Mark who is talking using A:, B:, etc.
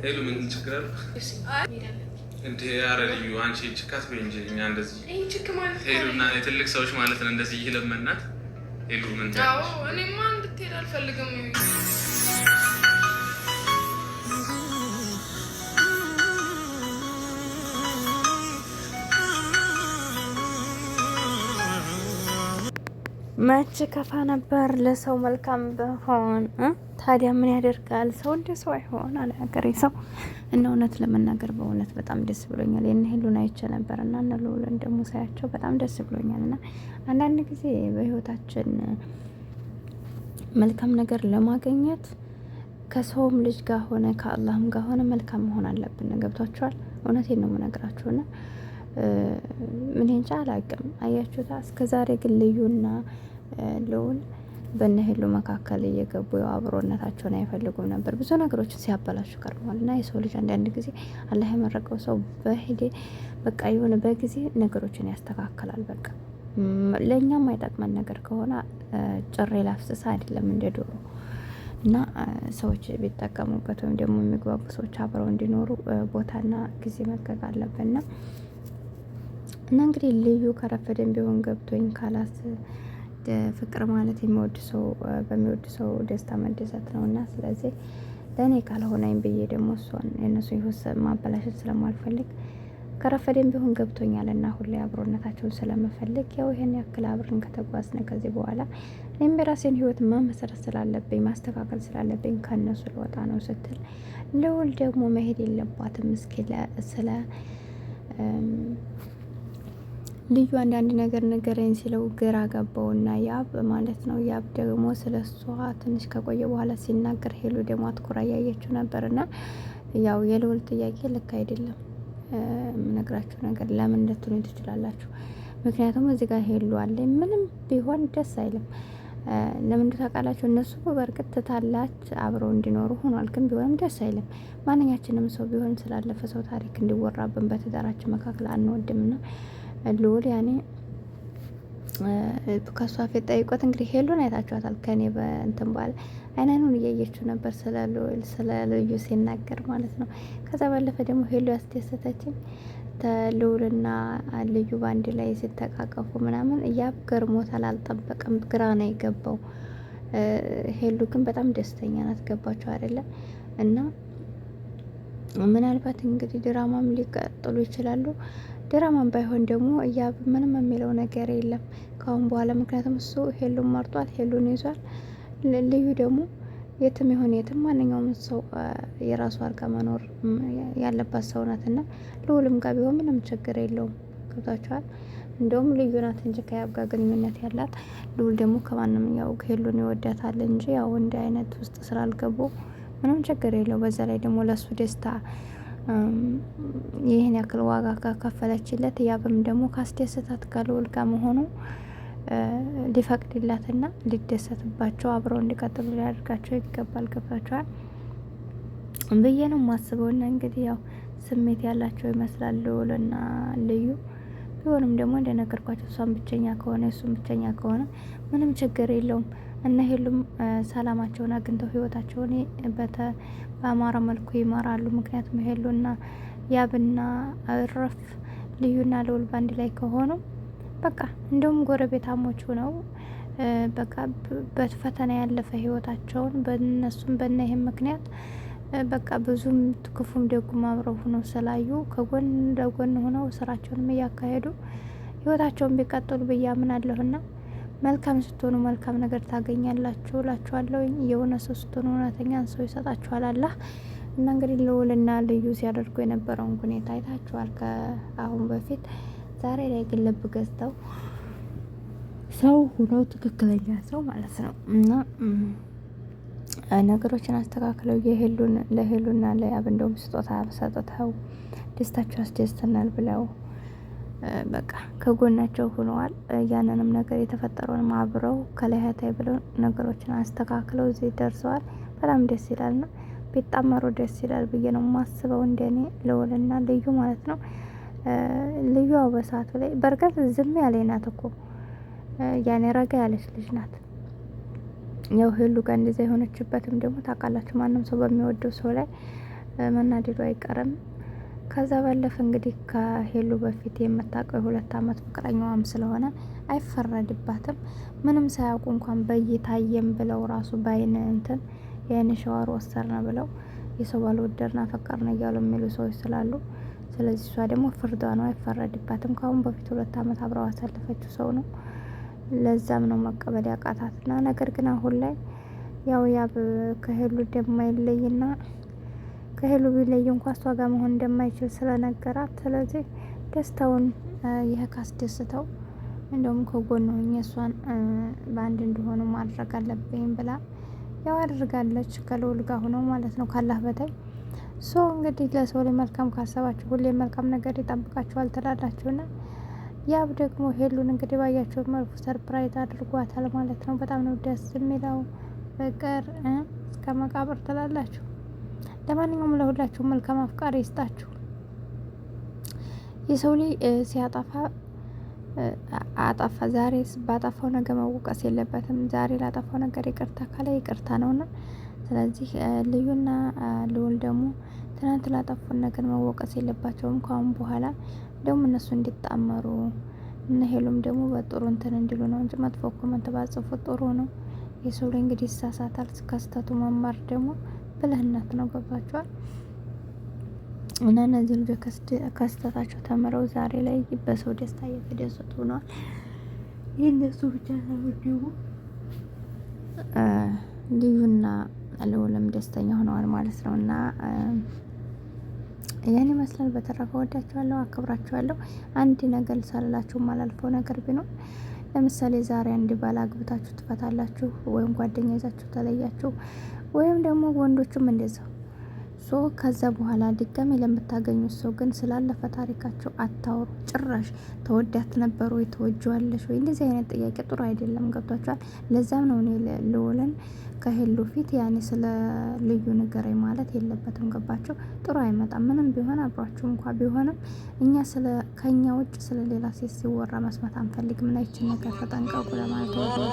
A: ሄሉ ምን ችግር አለ እንዴ? ኧረ ልዩ አንቺ ችካት በይ እንጂ እኛ እንደዚህ ሄሉና የትልቅ ሰዎች ማለት ነው እንደዚህ ይለመናት ሄሉ ምን ታያለሽ?
B: እኔማ እንድትሄድ አልፈልግም።
C: መች ከፋ ነበር ለሰው መልካም በሆን ታዲያ ምን ያደርጋል ሰው እንደ ሰው አይሆን አለ ሀገሬ ሰው። እና እውነት ለመናገር በእውነት በጣም ደስ ብሎኛል። የነ ሄሉን አይቼ ነበር እና እነ ልዑልን ደግሞ ሳያቸው በጣም ደስ ብሎኛል። እና አንዳንድ ጊዜ በህይወታችን መልካም ነገር ለማግኘት ከሰውም ልጅ ጋር ሆነ ከአላህም ጋር ሆነ መልካም መሆን አለብን። ገብቷችኋል? እውነቴን ነው የምነግራችሁና ምን እንጃ አላውቅም። አያችሁታ እስከዛሬ ግን ልዩና ልዑል በእነ ሄሉ መካከል እየገቡ አብሮነታቸውን አይፈልጉም ነበር። ብዙ ነገሮችን ሲያበላሹ ቀርበዋል። እና የሰው ልጅ አንዳንድ ጊዜ አላህ የመረቀው ሰው በሂዴ በቃ የሆነ በጊዜ ነገሮችን ያስተካክላል። በቃ ለእኛም አይጠቅመን ነገር ከሆነ ጭሬ ላፍስሳ አይደለም እንደ ዶሮ እና ሰዎች ቢጠቀሙበት ወይም ደግሞ የሚግባቡ ሰዎች አብረው እንዲኖሩ ቦታና ጊዜ መልቀቅ አለብንና እና እንግዲህ ልዩ ከረፈደን ቢሆን ገብቶኝ ካላስ ፍቅር ማለት የሚወድ ሰው በሚወድ ሰው ደስታ መደሰት ነውና ስለዚህ ለእኔ ካልሆነኝ ብዬ ደግሞ እሷን የእነሱ ህይወት ማበላሸት ስለማልፈልግ ከረፈደን ቢሆን ገብቶኛልና ሁሌ አብሮነታቸውን ስለምፈልግ ያው ይሄን ያክል አብረን ከተጓዝነ ከዚህ በኋላ እኔም የራሴን ህይወት መመስረት ስላለብኝ ማስተካከል ስላለብኝ ከነሱ ልወጣ ነው ስትል ልዑል ደግሞ መሄድ የለባትም እስኪ ስለ ልዩ አንዳንድ ነገር ንገረኝ ሲለው ግራ ገባውና ያብ ማለት ነው። ያብ ደግሞ ስለሷ ትንሽ ከቆየ በኋላ ሲናገር ሄሉ ደግሞ አትኩራ እያየችው ነበርና ያው የልዑል ጥያቄ ልክ አይደለም። የምነግራችሁ ነገር ለምን እንደትሉ ትችላላችሁ። ምክንያቱም እዚህ ጋር ሄሉ አለ ምንም ቢሆን ደስ አይልም። ለምን ታውቃላችሁ? እነሱ በእርግጥ ትታላች አብረው እንዲኖሩ ሆኗል። ግን ቢሆንም ደስ አይልም። ማንኛችንም ሰው ቢሆን ስላለፈ ሰው ታሪክ እንዲወራብን በትዳራችን መካከል አንወድምና ልዑል ያኔ ከሷ ፊት ጠይቆት እንግዲህ ሄሉን አይታችኋታል። ከኔ በእንትን ባለ አይናኑን እያየችው ነበር ስለ ልዑል ስለ ልዩ ሲናገር ማለት ነው። ከዛ ባለፈ ደግሞ ሄሉ ያስደሰተችኝ ልዑልና ልዩ ባንድ ላይ ሲተቃቀፉ ምናምን እያብ ገርሞታል፣ አልጠበቀም፣ ግራ ነው የገባው። ሄሉ ግን በጣም ደስተኛ ናት። ገባችሁ አይደለም? እና ምናልባት እንግዲህ ድራማም ሊቀጥሉ ይችላሉ። ድራማም ባይሆን ደግሞ እያብ ምንም የሚለው ነገር የለም ካሁን በኋላ። ምክንያቱም እሱ ሄሉን መርጧል፣ ሄሉን ይዟል። ልዩ ደግሞ የትም ይሁን የትም ማንኛውም ሰው የራሱ አድርጋ መኖር ያለባት ሰው ናትና ልዑልም ጋር ቢሆን ምንም ችግር የለውም። ገብታችኋል? እንደውም ልዩ ናት እንጂ ከያብ ጋር ግንኙነት ያላት። ልዑል ደግሞ ከማንም ያው ሄሉን ይወዳታል እንጂ ያው እንደ አይነት ውስጥ ስላልገቡ ምንም ችግር የለው። በዛ ላይ ደግሞ ለሱ ደስታ ይህን ያክል ዋጋ ከከፈለችለት ያብም ደግሞ ካስደሰታት ከልዑል ጋር መሆኑ ሊፈቅድላትና ሊደሰትባቸው አብረው እንዲቀጥሉ ሊያደርጋቸው ይገባል። ገብታችኋል ብዬ ነው የማስበውና እንግዲህ ያው ስሜት ያላቸው ይመስላል ልዑልና ልዩ። ቢሆንም ደግሞ እንደነገርኳቸው እሷን ብቸኛ ከሆነ እሱም ብቸኛ ከሆነ ምንም ችግር የለውም። እና ሄሉም ሰላማቸውን አግኝተው ህይወታቸውን በአማረ መልኩ ይመራሉ። ምክንያቱም ሄሉና ያብና እረፍ ልዩና ልዑል ባንድ ላይ ከሆኑ በቃ እንደውም ጎረቤታሞች ነው በቃ በፈተና ያለፈ ህይወታቸውን በእነሱም በእነይህም ምክንያት በቃ ብዙም ክፉም ደጉም አብረው ሆነው ስላዩ ከጎን ለጎን ሆነው ስራቸውንም እያካሄዱ ህይወታቸውን ቢቀጥሉ ብዬ አምናለሁና መልካም ስትሆኑ መልካም ነገር ታገኛላችሁ እላችኋለሁ። የሆነ ሰው ስትሆኑ እውነተኛን ሰው ይሰጣችኋል አላህ። እና እንግዲህ ልዑልና ልዩ ሲያደርጉ የነበረውን ሁኔታ አይታችኋል ከአሁን በፊት። ዛሬ ላይ ግን ልብ ገዝተው ሰው ሆነው ትክክለኛ ሰው ማለት ነው እና ነገሮችን አስተካክለው ለሄሉና ለያብ እንደውም ስጦታ ሰጥተው ደስታቸው አስደስተናል ብለው በቃ ከጎናቸው ሆነዋል። ያንንም ነገር የተፈጠረውን አብረው ከለያታይ ብለው ነገሮችን አስተካክለው እዚህ ደርሰዋል። በጣም ደስ ይላልና ቢጣመሩ ደስ ይላል ብዬ ነው የማስበው እንደኔ ልዑልና ልዩ ማለት ነው። ልዩ በሰዓቱ ላይ በርግጥ ዝም ያለ ናት እኮ ያኔ ረጋ ያለች ልጅ ናት። ያው ሄሉ ጋር እንደዛ የሆነችበትም ደግሞ ታውቃላችሁ፣ ማንም ሰው በሚወደው ሰው ላይ መናደዱ አይቀርም። ከዛ ባለፈ እንግዲህ ከሄሉ በፊት የምታውቀው የ2 አመት ፍቅረኛዋም ስለሆነ አይፈረድባትም። ምንም ሳያውቁ እንኳን በይታየም ብለው ራሱ በአይን እንትን የአይን ሸዋር ወሰድን ብለው የሰው ባልወደድና ፈቀርን እያሉ የሚሉ ሰዎች ስላሉ፣ ስለዚህ እሷ ደግሞ ፍርዷ ነው፣ አይፈረድባትም። ከአሁን በፊት 2 አመት አብረው አሳለፈችው ሰው ነው። ለዛም ነው መቀበል ያቃታትና፣ ነገር ግን አሁን ላይ ያው ያብ ከሄሉ እንደማይለይና ከሄሉ ቢለይ እንኳን እሷ ጋር መሆን እንደማይችል ስለነገራት፣ ስለዚህ ደስታውን ይህ ካስደስተው እንደውም ከጎን ሆኜ እሷን በአንድ እንዲሆኑ ማድረግ አለብኝ ብላ ያው አድርጋለች። ከልዑል ጋር ሆነው ማለት ነው ካላህ በታይ እንግዲህ ለሰው ላይ መልካም ካሰባችሁ ሁሌ መልካም ነገር ይጠብቃችኋል ትላላችሁና፣ ያብ ደግሞ ሄሉን እንግዲህ ባያችሁት መልኩ ሰርፕራይዝ አድርጓታል ማለት ነው። በጣም ነው ደስ የሚለው። ፍቅር እስከ መቃብር ትላላችሁ። ለማንኛውም ለሁላችሁ መልካም አፍቃሪ ይስጣችሁ። የሰው ልጅ ሲያጠፋ አጠፋ ዛሬ ባጠፋው ነገር መወቀስ የለበትም። ዛሬ ላጠፋው ነገር ይቅርታ ካለ ይቅርታ ነውና፣ ስለዚህ ልዩና ልዑል ደግሞ ትናንት ላጠፉን ነገር መወቀስ የለባቸውም። ካሁን በኋላ ደግሞ እነሱ እንዲጣመሩ እና ሄሉም ደግሞ በጥሩ እንትን እንዲሉ ነው እንጂ መጥፎ ኮመንት ባጽፉ ጥሩ ነው። የሰው ልጅ እንግዲህ ይሳሳታል። ከስተቱ መማር ደግሞ ብልህነት ነው። ገባችኋል? እና እነዚህ ልጆች ከስተታቸው ተምረው ዛሬ ላይ በሰው ደስታ እየተደሰቱ ሆነዋል። ይህ እነሱ ብቻ ሳይሆን ልዩና ልዑልም ደስተኛ ሆነዋል ማለት ነው። እና ያን ይመስላል። በተረፈ ወዳችኋለሁ፣ አክብራችኋለሁ። አንድ ነገር ሳልላችሁ ማላልፈው ነገር ቢኖር ለምሳሌ ዛሬ አንድ ባል አግብታችሁ ትፈታላችሁ፣ ወይም ጓደኛ ይዛችሁ ተለያችሁ፣ ወይም ደግሞ ወንዶቹም እንደዛው ከዛ በኋላ ድጋሜ ለምታገኙት ሰው ግን ስላለፈ ታሪካቸው አታውሩ። ጭራሽ ተወዳት ነበር ወይ ተወጇዋለሽ ወይ እንደዚህ አይነት ጥያቄ ጥሩ አይደለም። ገብቷችኋል? ለዛም ነው እኔ ልዑልን ከሄሉ ፊት ያኔ ስለ ልዩ ንገረኝ ማለት የለበትም። ገባችሁ? ጥሩ አይመጣም። ምንም ቢሆን አብሯችሁ እንኳ ቢሆንም እኛ ከኛ ውጭ ስለ ሌላ ሴት ሲወራ መስማት አንፈልግም። እና ይችን ነገር ተጠንቀቁ ለማለት ነው።